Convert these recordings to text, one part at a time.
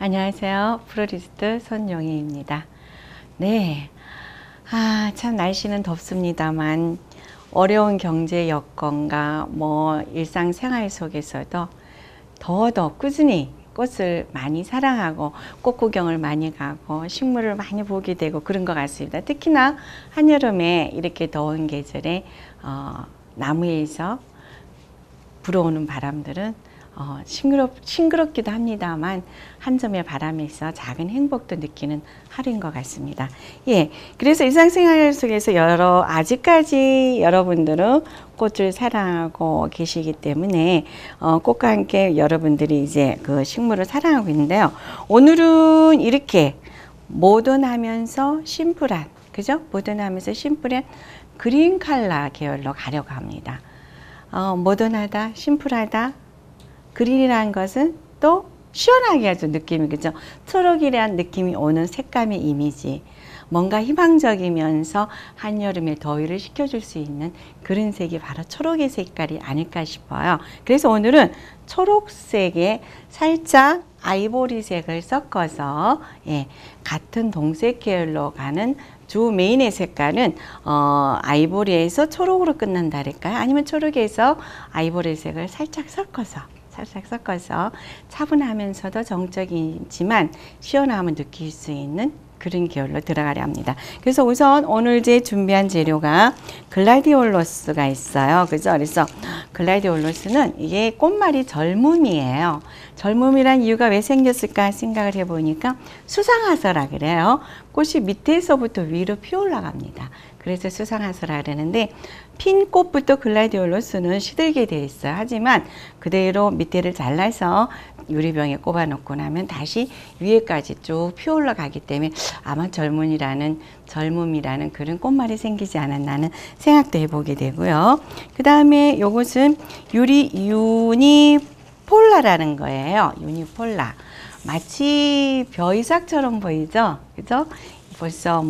안녕하세요. 플로리스트 손용희입니다. 네. 참 날씨는 덥습니다만 어려운 경제 여건과 일상생활 속에서도 더더 꾸준히 꽃을 많이 사랑하고 꽃 구경을 많이 가고 식물을 많이 보게 되고 그런 것 같습니다. 특히나 한여름에 이렇게 더운 계절에 나무에서 불어오는 바람들은 싱그럽기도 합니다만 한 점의 바람에서 작은 행복도 느끼는 하루인 것 같습니다. 예, 그래서 일상생활 속에서 아직까지 여러분들은 꽃을 사랑하고 계시기 때문에 꽃과 함께 여러분들이 이제 그 식물을 사랑하고 있는데요. 오늘은 이렇게 모던하면서 심플한, 그죠? 모던하면서 심플한 그린 컬러 계열로 가려고 합니다. 모던하다, 심플하다. 그린이라는 것은 또 시원하게 아주 느낌이, 그죠? 초록이라는 느낌이 오는 색감의 이미지. 뭔가 희망적이면서 한여름의 더위를 식혀줄 수 있는 그런 색이 바로 초록의 색깔이 아닐까 싶어요. 그래서 오늘은 초록색에 살짝 아이보리색을 섞어서 같은 동색 계열로 가는 주 메인의 색깔은 아이보리에서 초록으로 끝난다랄까요? 아니면 초록에서 아이보리색을 살짝 섞어서 차분하면서도 정적이지만 시원함을 느낄 수 있는 그런 계열로 들어가려 합니다. 그래서 우선 오늘 이제 준비한 재료가 글라디올로스가 있어요. 그죠? 그래서 글라디올로스는 이게 꽃말이 젊음이에요. 젊음이란 이유가 왜 생겼을까 생각을 해보니까 수상화서라 그래요. 꽃이 밑에서부터 위로 피어 올라갑니다. 그래서 수상화서라 그러는데 핀 꽃부터 글라디올로스는 시들게 되어 있어요. 하지만 그대로 밑에를 잘라서 유리병에 꼽아 놓고 나면 다시 위에까지 쭉 피어 올라가기 때문에 아마 젊음이라는 그런 꽃말이 생기지 않았나 하는 생각도 해보게 되고요. 그 다음에 요것은 유니폴라라는 거예요. 유니폴라. 마치 벼이삭처럼 보이죠? 그죠? 벌써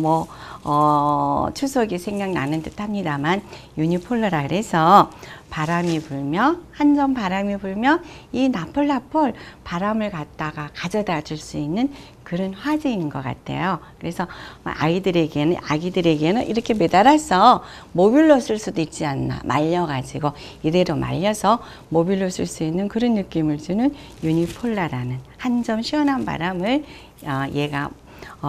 추석이 생각나는 듯 합니다만 유니폴라라 그래서 바람이 불면 한점 바람이 불면 이 나폴나폴 바람을 갖다가 가져다 줄 수 있는 그런 화제인 것 같아요. 그래서 아기들에게는 이렇게 매달아서 모빌로 쓸 수도 있지 않나, 말려가지고 이대로 말려서 모빌로 쓸 수 있는 그런 느낌을 주는 유니폴라라는 한 점 시원한 바람을 얘가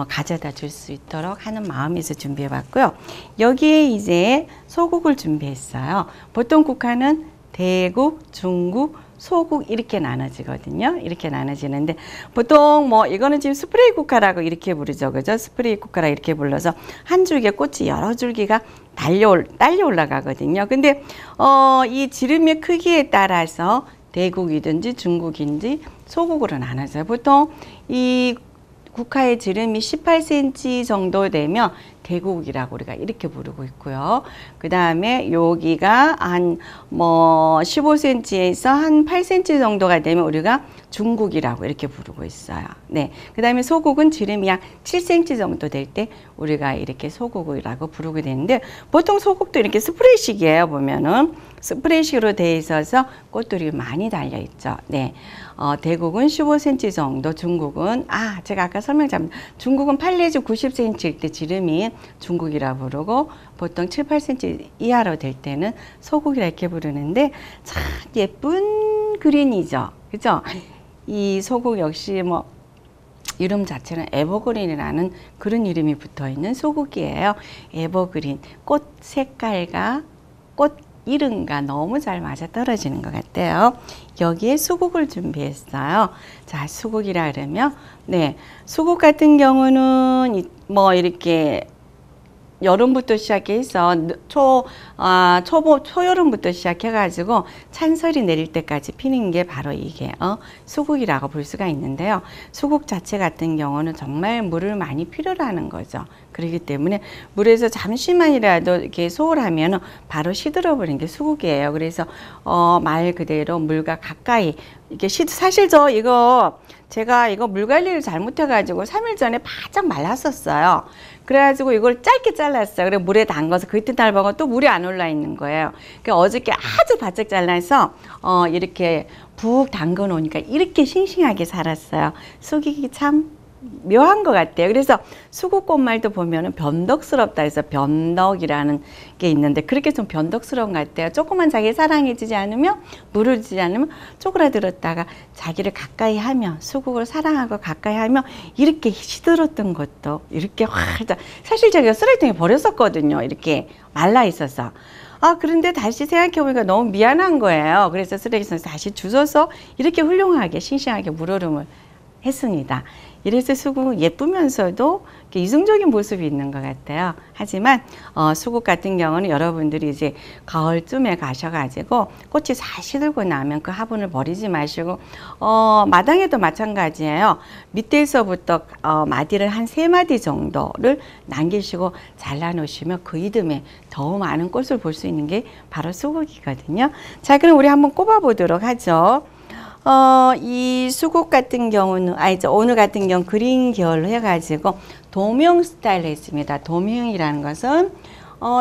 가져다 줄 수 있도록 하는 마음에서 준비해 봤고요. 여기에 이제 소국을 준비했어요. 보통 국화는 대국, 중국, 소국 이렇게 나눠지거든요. 이렇게 나눠지는데 보통 이거는 지금 스프레이 국화라고 이렇게 부르죠. 그죠? 스프레이 국화라 이렇게 불러서 한 줄기에 꽃이 여러 줄기가 딸려 올라가거든요. 근데 이 지름의 크기에 따라서 대국이든지 중국인지 소국으로 나눠져요. 보통 이 국화의 지름이 18cm 정도 되면 대국이라고 우리가 이렇게 부르고 있고요. 그 다음에 여기가 한 15cm에서 한 8cm 정도가 되면 우리가 중국이라고 이렇게 부르고 있어요. 네. 그 다음에 소국은 지름이 약 7cm 정도 될 때 우리가 이렇게 소국이라고 부르게 되는데 보통 소국도 이렇게 스프레이식이에요. 보면은 스프레이식으로 되어 있어서 꽃들이 많이 달려 있죠. 네. 대국은 15cm 정도, 중국은 제가 아까 설명 잘못, 중국은 8 내지 90cm일 때 지름이 중국이라 부르고 보통 7, 8cm 이하로 될 때는 소국이라 이렇게 부르는데 참 예쁜 그린이죠. 그죠? 이 소국 역시 이름 자체는 에버그린이라는 그런 이름이 붙어 있는 소국이에요. 에버그린. 꽃 색깔과 꽃 이름과 너무 잘 맞아 떨어지는 것 같아요. 여기에 수국을 준비했어요. 자, 수국이라 그러면, 수국 같은 경우는 이렇게 여름부터 시작해서 초여름부터 시작해가지고 찬설이 내릴 때까지 피는 게 바로 이게 수국이라고 볼 수가 있는데요. 수국 자체 같은 경우는 정말 물을 많이 필요로 하는 거죠. 그렇기 때문에 물에서 잠시만이라도 이렇게 소홀하면 바로 시들어 버리는 게 수국이에요. 그래서 말 그대로 물과 가까이 이게 사실 이거 제가 이거 물 관리를 잘못해가지고 3일 전에 바짝 말랐었어요. 그래가지고 이걸 짧게 잘랐어요. 그리고 물에 담가서 그 이튿날 먹어 또 물이 안 올라 있는 거예요. 그러니까 어저께 아주 바짝 잘라서 이렇게 푹 담가 놓으니까 이렇게 싱싱하게 살았어요. 속이 참 묘한 것 같아요. 그래서 수국꽃말도 보면은 변덕스럽다 해서 변덕이라는 게 있는데 그렇게 좀 변덕스러운 것 같아요. 조금만 자기 사랑해주지 않으면, 물을 주지 않으면 쪼그라들었다가 자기를 가까이 하면, 수국을 사랑하고 가까이 하면 이렇게 시들었던 것도 이렇게 확, 사실 제가 쓰레기통에 버렸었거든요. 이렇게 말라 있어서. 그런데 다시 생각해보니까 너무 미안한 거예요. 그래서 쓰레기통에 다시 주워서 이렇게 훌륭하게 싱싱하게 물오름을 했습니다. 이래서 수국은 예쁘면서도 이중적인 모습이 있는 것 같아요. 하지만 수국 같은 경우는 여러분들이 이제 가을쯤에 가셔가지고 꽃이 잘 시들고 나면 그 화분을 버리지 마시고 마당에도 마찬가지예요. 밑에서부터 마디를 한 3마디 정도를 남기시고 잘라 놓으시면 그 이듬해 더 많은 꽃을 볼 수 있는 게 바로 수국이거든요. 자, 그럼 우리 한번 꼽아 보도록 하죠. 이 수국 같은 경우는, 오늘 같은 경우 그린 계열로 해가지고 도명 스타일로 했습니다. 도명이라는 것은,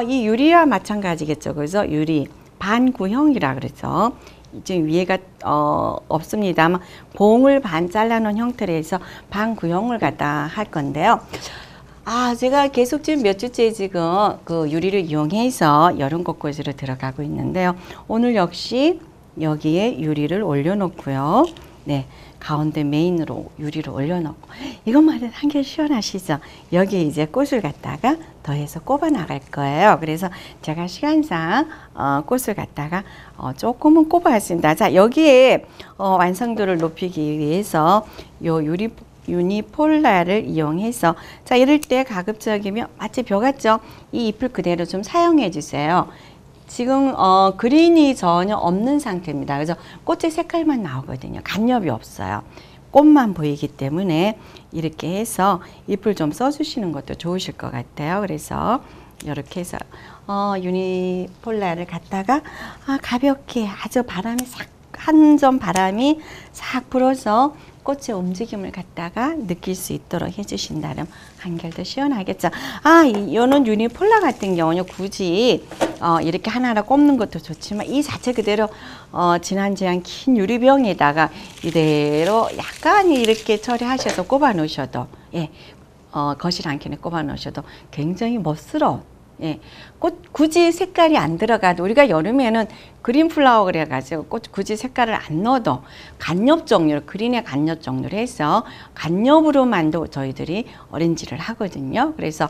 이 유리와 마찬가지겠죠. 그래서 유리, 반구형이라 그러죠. 지금 위에가, 없습니다만, 봉을 반 잘라놓은 형태로 해서 반구형을 갖다 할 건데요. 제가 계속 지금 몇 주째 지금 그 유리를 이용해서 여름 곳곳으로 들어가고 있는데요. 오늘 역시 여기에 유리를 올려놓고요. 네, 가운데 메인으로 유리를 올려놓고 이것만 해도 한결 시원하시죠? 여기에 이제 꽃을 갖다가 더해서 꼽아 나갈 거예요. 그래서 제가 시간상 꽃을 갖다가 조금은 꼽아왔습니다. 자, 여기에 완성도를 높이기 위해서 요 유니폴라를 이용해서, 자, 이럴 때 가급적이면 마치 벼 같죠? 이 잎을 그대로 좀 사용해 주세요. 지금 그린이 전혀 없는 상태입니다. 그래서 꽃의 색깔만 나오거든요. 간엽이 없어요. 꽃만 보이기 때문에 이렇게 해서 잎을 좀 써주시는 것도 좋으실 것 같아요. 그래서 이렇게 해서 유니폴라를 갖다가 가볍게 아주 바람이 싹, 한 점 바람이 싹 불어서 꽃의 움직임을 갖다가 느낄 수 있도록 해주신다면 한결 더 시원하겠죠. 이거는 유니폴라 같은 경우는 굳이 이렇게 하나하나 꼽는 것도 좋지만 이 자체 그대로 진한지한 긴 유리병에다가 이대로 약간 이렇게 처리하셔서 꼽아 놓으셔도, 예, 거실 안쪽에 꼽아 놓으셔도 굉장히 멋스러운, 예, 꽃 굳이 색깔이 안 들어가도, 우리가 여름에는 그린 플라워 그래가지고 꽃 굳이 색깔을 안 넣어도 간엽 종류, 그린의 간엽 종류로 해서 간엽으로만도 저희들이 어렌지를 하거든요. 그래서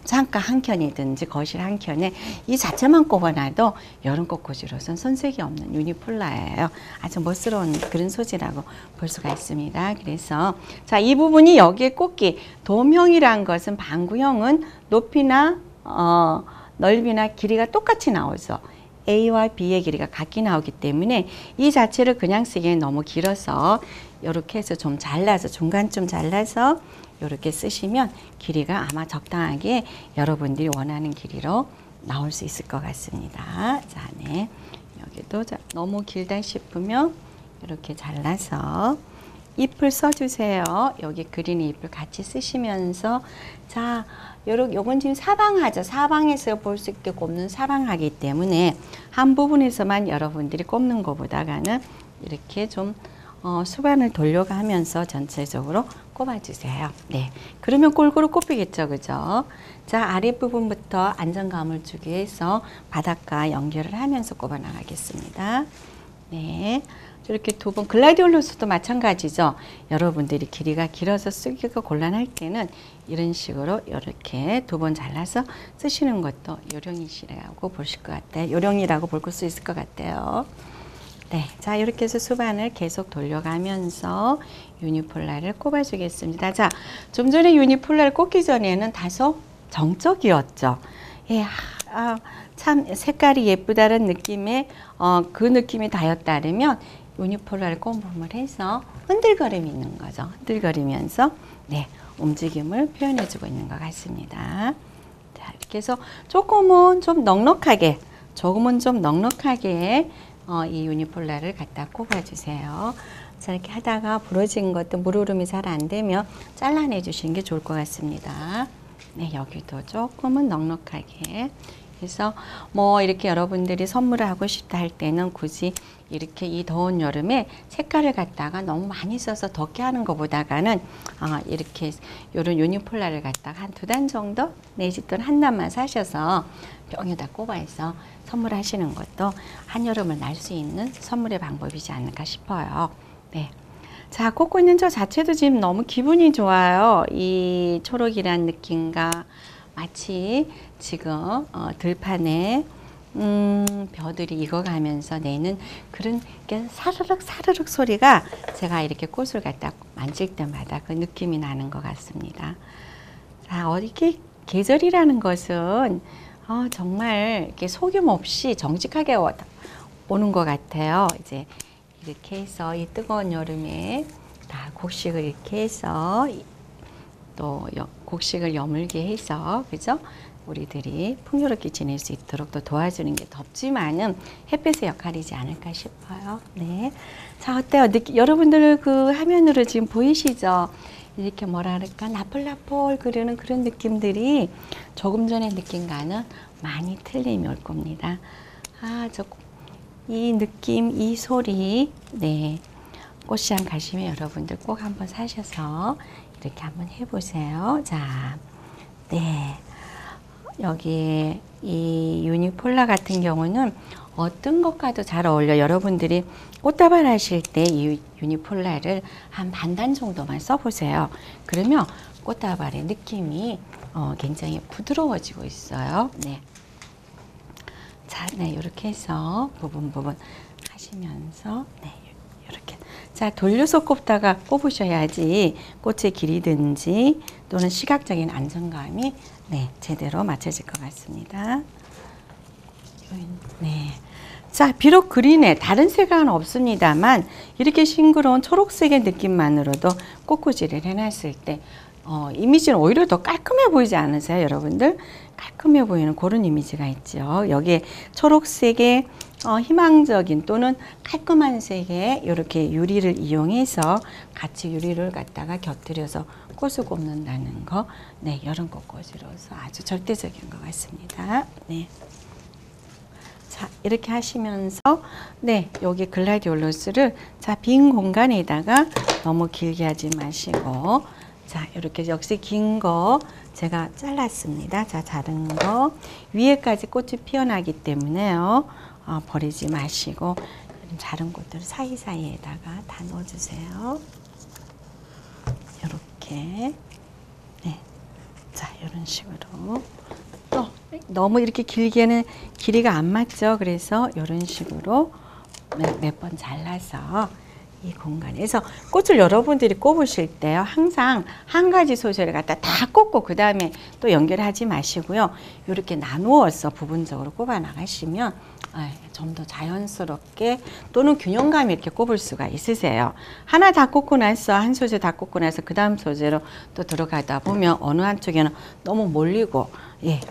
창가 한 켠이든지 거실 한 켠에 이 자체만 꼽아놔도 여름 꽃꽂이로선 손색이 없는 유니폴라예요. 아주 멋스러운 그런 소재라고 볼 수가 있습니다. 그래서 자, 이 부분이 여기에 꽂기, 돔형이란 것은 방구형은 높이나 넓이나 길이가 똑같이 나오죠. A와 B의 길이가 같게 나오기 때문에 이 자체를 그냥 쓰기엔 너무 길어서 이렇게 해서 좀 잘라서, 중간쯤 잘라서 이렇게 쓰시면 길이가 아마 적당하게 여러분들이 원하는 길이로 나올 수 있을 것 같습니다. 자, 네. 여기도 너무 길다 싶으면 이렇게 잘라서 잎을 써주세요. 여기 그린의 잎을 같이 쓰시면서, 자, 요건 지금 사방하죠. 사방에서 볼 수 있게 꼽는 사방하기 때문에 한 부분에서만 여러분들이 꼽는 것보다는 이렇게 좀 수반을 돌려가면서 전체적으로 꼽아주세요. 네, 그러면 골고루 꼽히겠죠, 그죠? 자, 아랫부분부터 안정감을 주기 위해서 바닥과 연결을 하면서 꼽아 나가겠습니다. 네. 이렇게 두 번, 글라디올루스도 마찬가지죠. 여러분들이 길이가 길어서 쓰기가 곤란할 때는 이런 식으로 이렇게 두 번 잘라서 쓰시는 것도 요령이시라고 보실 것 같아요. 요령이라고 볼 수 있을 것 같아요. 네, 자, 이렇게 해서 수반을 계속 돌려가면서 유니폴라를 꼽아주겠습니다. 자, 좀 전에 유니폴라를 꼽기 전에는 다소 정적이었죠. 예, 참 색깔이 예쁘다는 느낌에 그 느낌이 닿였다면 유니폴라를 꼼꼼을 해서 흔들거림이 있는 거죠. 흔들거리면서, 네, 움직임을 표현해주고 있는 것 같습니다. 자, 이렇게 해서 조금은 좀 넉넉하게 이 유니폴라를 갖다 꼽아주세요. 자, 이렇게 하다가 부러진 것도 물흐름이 잘 안 되면 잘라내 주시는 게 좋을 것 같습니다. 네, 여기도 조금은 넉넉하게. 그래서 뭐 이렇게 여러분들이 선물을 하고 싶다 할 때는 굳이 이렇게 이 더운 여름에 색깔을 갖다가 너무 많이 써서 덥게 하는 것보다는 이렇게 요런 유니폴라를 갖다가 한 2단 정도 내지 또는 한 단만 사셔서 뿅에다 꼽아서 선물하시는 것도 한여름을 날 수 있는 선물의 방법이지 않을까 싶어요. 네. 자, 꽂고 있는 저 자체도 지금 너무 기분이 좋아요. 이 초록이란 느낌과 마치 지금 들판에 벼들이 익어가면서 내는 그런 사르륵 사르륵 소리가 제가 이렇게 꽃을 갖다 만질 때마다 그 느낌이 나는 것 같습니다. 자, 이렇게 계절이라는 것은 정말 이렇게 속임 없이 정직하게 오는 것 같아요. 이제 이렇게 해서 이 뜨거운 여름에 다 곡식을 이렇게 해서 또 곡식을 여물게 해서, 그죠? 우리들이 풍요롭게 지낼 수 있도록 또 도와주는 게 덥지만은 햇빛의 역할이지 않을까 싶어요. 네. 자, 어때요? 여러분들 그 화면으로 지금 보이시죠? 이렇게 뭐랄까 나풀나풀 그리는 그런 느낌들이 조금 전의 느낌과는 많이 틀림이 올 겁니다. 이 느낌, 이 소리, 네. 꽃시장 가시면 여러분들 꼭 한번 사셔서 이렇게 한번 해보세요. 자, 네. 여기 이 유니폴라 같은 경우는 어떤 것과도 잘 어울려. 여러분들이 꽃다발 하실 때 이 유니폴라를 한 반단 정도만 써보세요. 그러면 꽃다발의 느낌이 굉장히 부드러워지고 있어요. 네. 자, 네, 이렇게 해서 부분 하시면서, 네, 이렇게. 자, 돌려서 꼽다가 꼽으셔야지 꽃의 길이든지 또는 시각적인 안정감이 네, 제대로 맞춰질 것 같습니다. 네. 자, 비록 그린에 다른 색은 없습니다만 이렇게 싱그러운 초록색의 느낌만으로도 꽃꽂이를 해놨을 때 이미지는 오히려 더 깔끔해 보이지 않으세요, 여러분들? 깔끔해 보이는 그런 이미지가 있죠. 여기에 초록색의 희망적인 또는 깔끔한 색의 이렇게 유리를 이용해서 같이 유리를 갖다가 곁들여서 꽃을 꼽는다는 거, 네, 여름 꽃꽂이로서 아주 절대적인 것 같습니다. 네. 자, 이렇게 하시면서, 네, 여기 글라디올루스를 자, 빈 공간에다가 너무 길게 하지 마시고, 자, 이렇게 역시 긴 거 제가 잘랐습니다. 자, 자른 거 위에까지 꽃이 피어나기 때문에요. 버리지 마시고 자른 꽃들 사이사이에다가 다 넣어주세요. 이렇게, 네, 자, 이런 식으로. 또 너무 이렇게 길게는 길이가 안 맞죠. 그래서 이런 식으로 몇 번 잘라서 이 공간에서 꽃을 여러분들이 꼽으실 때요, 항상 한 가지 소재를 갖다 다 꼽고 그 다음에 또 연결하지 마시고요. 이렇게 나누어서 부분적으로 꼽아 나가시면 좀 더 자연스럽게 또는 균형감 있게 꼽을 수가 있으세요. 하나 다 꼽고 나서 한 소재 다 꼽고 나서 그 다음 소재로 또 들어가다 보면 어느 한쪽에는 너무 몰리고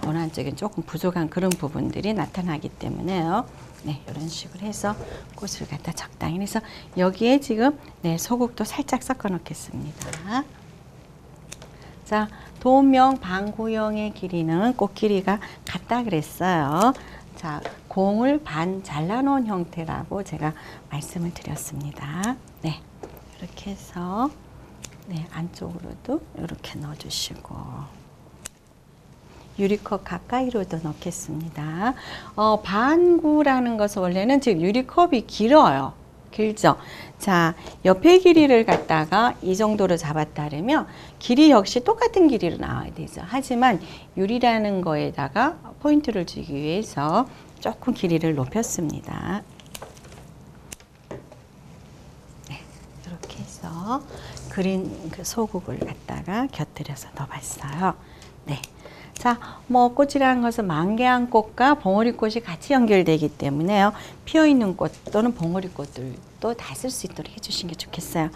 어느 한쪽에는 조금 부족한 그런 부분들이 나타나기 때문에요. 네, 이런 식으로 해서 꽃을 갖다 적당히 해서 여기에 지금 네, 소국도 살짝 섞어 놓겠습니다. 자, 도명 반구형의 길이는 꽃 길이가 같다 그랬어요. 자, 공을 반 잘라놓은 형태라고 제가 말씀을 드렸습니다. 네, 이렇게 해서 네, 안쪽으로도 이렇게 넣어주시고. 유리컵 가까이로도 넣겠습니다. 반구라는 것은 원래는 지금 유리컵이 길어요. 길죠? 자, 옆에 길이를 갖다가 이 정도로 잡았다면 길이 역시 똑같은 길이로 나와야 되죠. 하지만 유리라는 거에다가 포인트를 주기 위해서 조금 길이를 높였습니다. 네, 이렇게 해서 그린 그 소국을 갖다가 곁들여서 넣어봤어요. 네. 자, 뭐 꽃이라는 것은 만개한 꽃과 봉오리꽃이 같이 연결되기 때문에요. 피어있는 꽃 또는 봉오리꽃들도 다 쓸 수 있도록 해주시는 게 좋겠어요.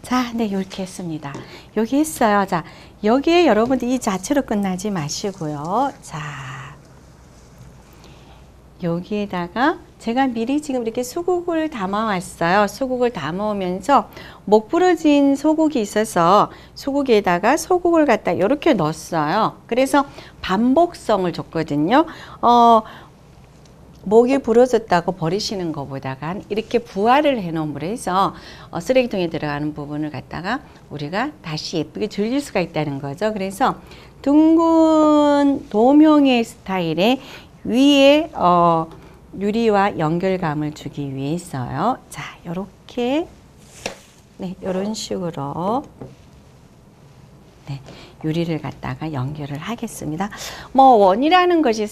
자, 네, 이렇게 했습니다. 여기 했어요. 자, 여기에 여러분들 이 자체로 끝나지 마시고요. 자, 여기에다가 제가 미리 지금 이렇게 수국을 담아왔어요. 수국을 담아오면서 목 부러진 소국이 있어서 소국에다가 소국을 갖다 이렇게 넣었어요. 그래서 반복성을 줬거든요. 목이 부러졌다고 버리시는 것보다가 이렇게 부화를 해놓음으로 해서 쓰레기통에 들어가는 부분을 갖다가 우리가 다시 예쁘게 즐길 수가 있다는 거죠. 그래서 둥근 돔형의 스타일의 위에 유리와 연결감을 주기 위해서요. 자, 요렇게 네, 요런 식으로 네, 유리를 갖다가 연결을 하겠습니다. 뭐 원이라는 것이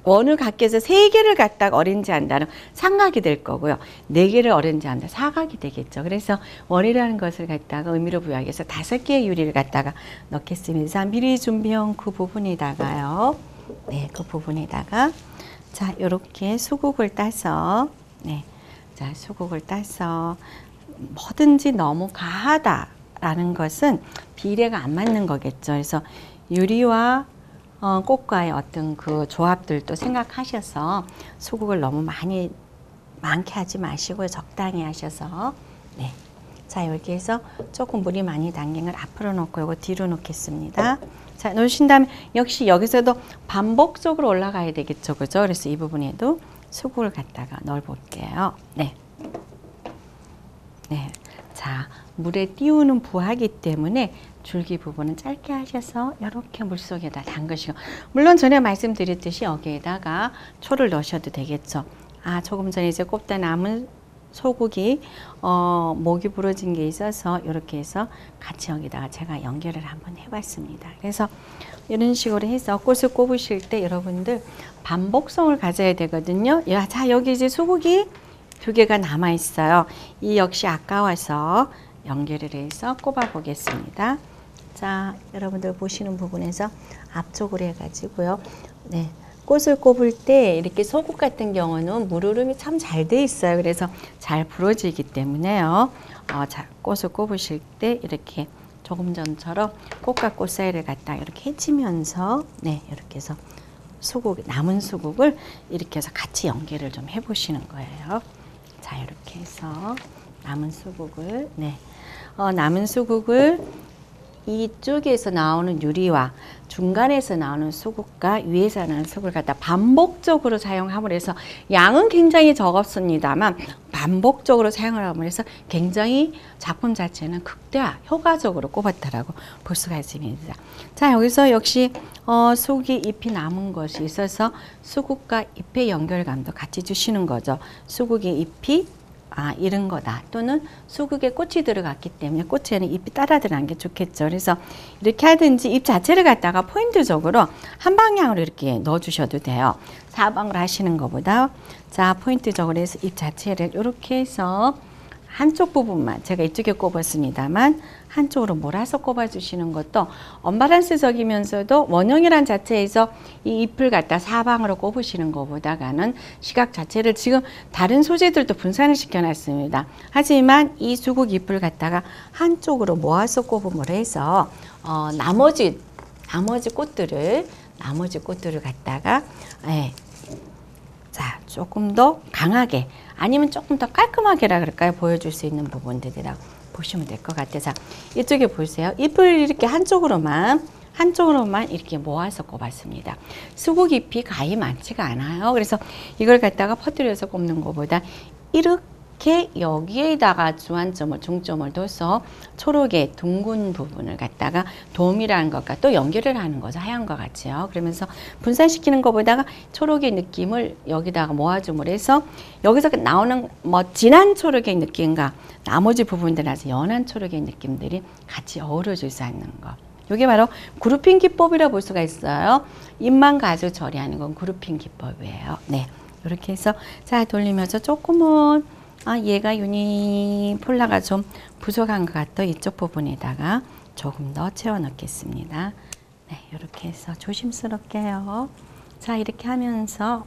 원을 갖기 위해서 3개를 갖다가 어레인지 한다면 삼각이 될 거고요. 4개를 어레인지 한다 사각이 되겠죠. 그래서 원이라는 것을 갖다가 의미로 부여하기 위해서 5개의 유리를 갖다가 넣겠습니다. 자, 미리 준비한 그 부분에다가요. 네, 그 부분에다가 자, 요렇게 수국을 따서 네. 자, 수국을 따서 뭐든지 너무 과하다라는 것은 비례가 안 맞는 거겠죠. 그래서 유리와 꽃과의 어떤 그 조합들도 생각하셔서 수국을 너무 많게 하지 마시고 적당히 하셔서 네. 자, 이렇게 해서 조금 물이 많이 담긴 걸 앞으로 놓고 이거 뒤로 놓겠습니다. 자, 놓으신 다음에 역시 여기서도 반복적으로 올라가야 되겠죠. 그죠? 그래서 이 부분에도 수국을 갖다가 넣어 볼게요. 네. 네. 자, 물에 띄우는 부하기 때문에 줄기 부분은 짧게 하셔서 이렇게 물속에다 담그시고, 물론 전에 말씀드렸듯이 여기에다가 초를 넣으셔도 되겠죠. 조금 전에 이제 꼽다 남은 소고기 목이 부러진 게 있어서 이렇게 해서 같이 여기다가 제가 연결을 한번 해봤습니다. 그래서 이런 식으로 해서 꽃을 꼽으실 때 여러분들 반복성을 가져야 되거든요. 자, 여기 이제 소고기 2개가 남아 있어요. 이 역시 아까워서 연결을 해서 꼽아 보겠습니다. 자, 여러분들 보시는 부분에서 앞쪽으로 해가지고요. 네, 꽃을 꼽을 때 이렇게 소국 같은 경우는 물 흐름이 참 잘 돼 있어요. 그래서 잘 부러지기 때문에요. 자, 꽃을 꼽으실 때 이렇게 조금 전처럼 꽃과 꽃 사이를 갖다 이렇게 헤치면서 네, 이렇게 해서 남은 수국을 이렇게 해서 같이 연결을 좀 해보시는 거예요. 자, 이렇게 해서 남은 수국을 네, 남은 수국을 이쪽에서 나오는 유리와 중간에서 나오는 수국과 위에서 나오는 수국을 갖다 반복적으로 사용함으로 해서 양은 굉장히 적었습니다만 반복적으로 사용을 함으로 해서 굉장히 작품 자체는 극대화 효과적으로 꼽았다라고 볼 수가 있습니다. 자, 여기서 역시 수국이 잎이 남은 것이 있어서 수국과 잎의 연결감도 같이 주시는 거죠. 수국의 잎이 이런 거다. 또는 수국에 꽃이 들어갔기 때문에 꽃에는 잎이 따라 들어간 게 좋겠죠. 그래서 이렇게 하든지 잎 자체를 갖다가 포인트적으로 한 방향으로 이렇게 넣어 주셔도 돼요. 사방으로 하시는 것보다 자, 포인트적으로 해서 잎 자체를 이렇게 해서 한쪽 부분만 제가 이쪽에 꼽았습니다만 한쪽으로 몰아서 꼽아 주시는 것도 언밸런스적이면서도 원형이란 자체에서 이 잎을 갖다 사방으로 꼽으시는 것보다는 시각 자체를 지금 다른 소재들도 분산을 시켜 놨습니다. 하지만 이 수국 잎을 갖다가 한쪽으로 모아서 꼽음으로 해서 나머지 꽃들을 갖다가 자, 조금 더 강하게 아니면 조금 더 깔끔하게라 그럴까요? 보여줄 수 있는 부분들이라고 보시면 될 것 같아요. 자, 이쪽에 보세요. 잎을 이렇게 한쪽으로만 이렇게 모아서 꼽았습니다. 수국 잎이 가히 많지가 않아요. 그래서 이걸 갖다가 퍼뜨려서 꼽는 것보다 이렇게 여기에다가 중점을 둬서 초록의 둥근 부분을 갖다가 돔이라는 것과 또 연결을 하는 거죠. 하얀 것 같이요. 그러면서 분산시키는 것보다가 초록의 느낌을 여기다가 모아줌으로 해서 여기서 나오는 진한 초록의 느낌과 나머지 부분들에서 연한 초록의 느낌들이 같이 어우러질 수 있는 것. 이게 바로 그룹핑 기법이라고 볼 수가 있어요. 잎만 가지고 처리하는 건 그룹핑 기법이에요. 네, 이렇게 해서 자, 돌리면서 조금은 얘가 유니폴라가 좀 부족한 것 같아 이쪽 부분에다가 조금 더 채워 넣겠습니다. 네, 이렇게 해서 조심스럽게요. 자, 이렇게 하면서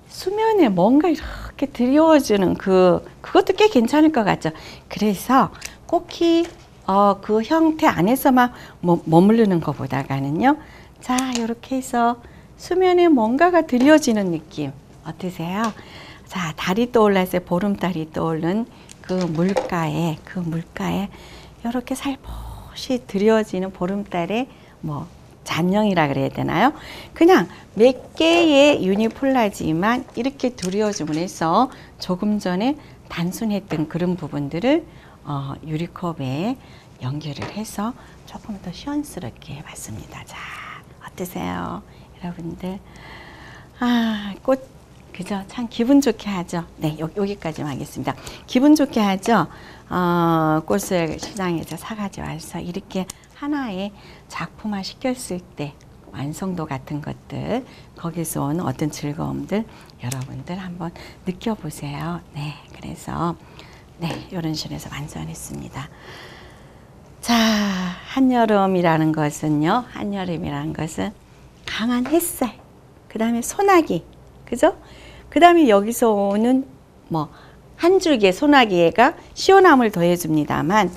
수면에 뭔가 이렇게 드리워주는 그것도 꽤 괜찮을 것 같죠. 그래서 꽃이 그 형태 안에서만 머무르는 것보다는요. 자, 이렇게 해서 수면에 뭔가가 드리워지는 느낌 어떠세요? 자, 달이 떠올랐어요. 보름달이 떠오른 그 물가에 이렇게 살포시 드리워지는 보름달의 뭐 잔영이라 그래야 되나요? 그냥 몇 개의 유니폴라지만 이렇게 드리워짐으로 해서 조금 전에 단순했던 그런 부분들을 유리컵에 연결을 해서 조금 더 시원스럽게 해봤습니다. 자, 어떠세요? 여러분들. 아, 꽃, 그죠? 참 기분 좋게 하죠. 네, 여기까지만 하겠습니다. 기분 좋게 하죠? 꽃을 시장에서 사가지고 와서 이렇게 하나의 작품화 시켰을 때 완성도 같은 것들, 거기서 오는 어떤 즐거움들 여러분들 한번 느껴보세요. 네, 그래서 네, 이런 식으로 해서 완성했습니다. 자, 한여름이라는 것은요, 한여름이라는 것은 강한 햇살, 그 다음에 소나기, 그죠? 그 다음에 여기서 오는 뭐 한 줄기의 소나기가 시원함을 더해줍니다만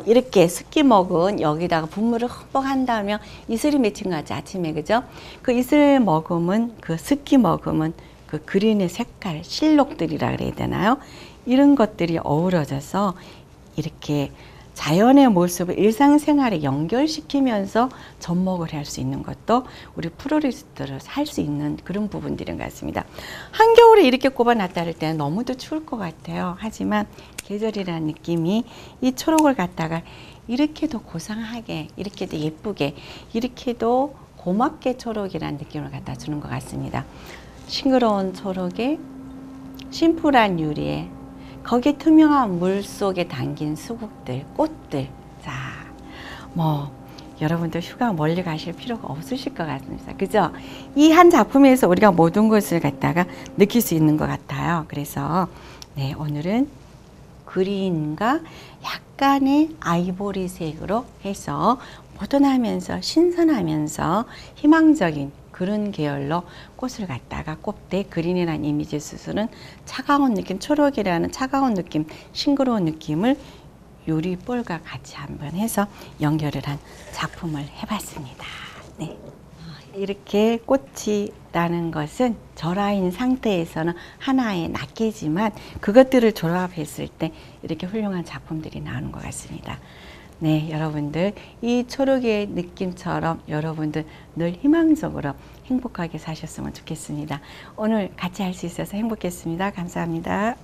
이렇게 스키먹은 여기다가 분무를 흠뻑 한다면 이슬이 맺힌 것 같지, 아침에, 그죠? 그 이슬 머금은, 그 스키 머금은 그 그린의 색깔, 실록들이라 그래야 되나요? 이런 것들이 어우러져서 이렇게 자연의 모습을 일상생활에 연결시키면서 접목을 할 수 있는 것도 우리 플로리스트를 할 수 있는 그런 부분들인 것 같습니다. 한겨울에 이렇게 꼽아놨다 할 때는 너무도 추울 것 같아요. 하지만 계절이라는 느낌이 이 초록을 갖다가 이렇게도 고상하게, 이렇게도 예쁘게, 이렇게도 고맙게 초록이라는 느낌을 갖다 주는 것 같습니다. 싱그러운 초록에 심플한 유리에 거기에 투명한 물 속에 담긴 수국들, 꽃들. 자, 뭐 여러분들 휴가 멀리 가실 필요가 없으실 것 같습니다. 그죠? 이 한 작품에서 우리가 모든 것을 갖다가 느낄 수 있는 것 같아요. 그래서 네, 오늘은 그린과 약간의 아이보리색으로 해서 모던하면서 신선하면서 희망적인 그런 계열로 꽃을 갖다가 꼽되 그린이라는 이미지 수수는 차가운 느낌, 초록이라는 차가운 느낌, 싱그러운 느낌을 유리볼과 같이 한번 해서 연결을 한 작품을 해봤습니다. 네. 이렇게 꽃이 나는 것은 절하인 상태에서는 하나의 낱개지만 그것들을 조합했을 때 이렇게 훌륭한 작품들이 나오는 것 같습니다. 네, 여러분들 이 초록의 느낌처럼 여러분들 늘 희망적으로 행복하게 사셨으면 좋겠습니다. 오늘 같이 할 수 있어서 행복했습니다. 감사합니다.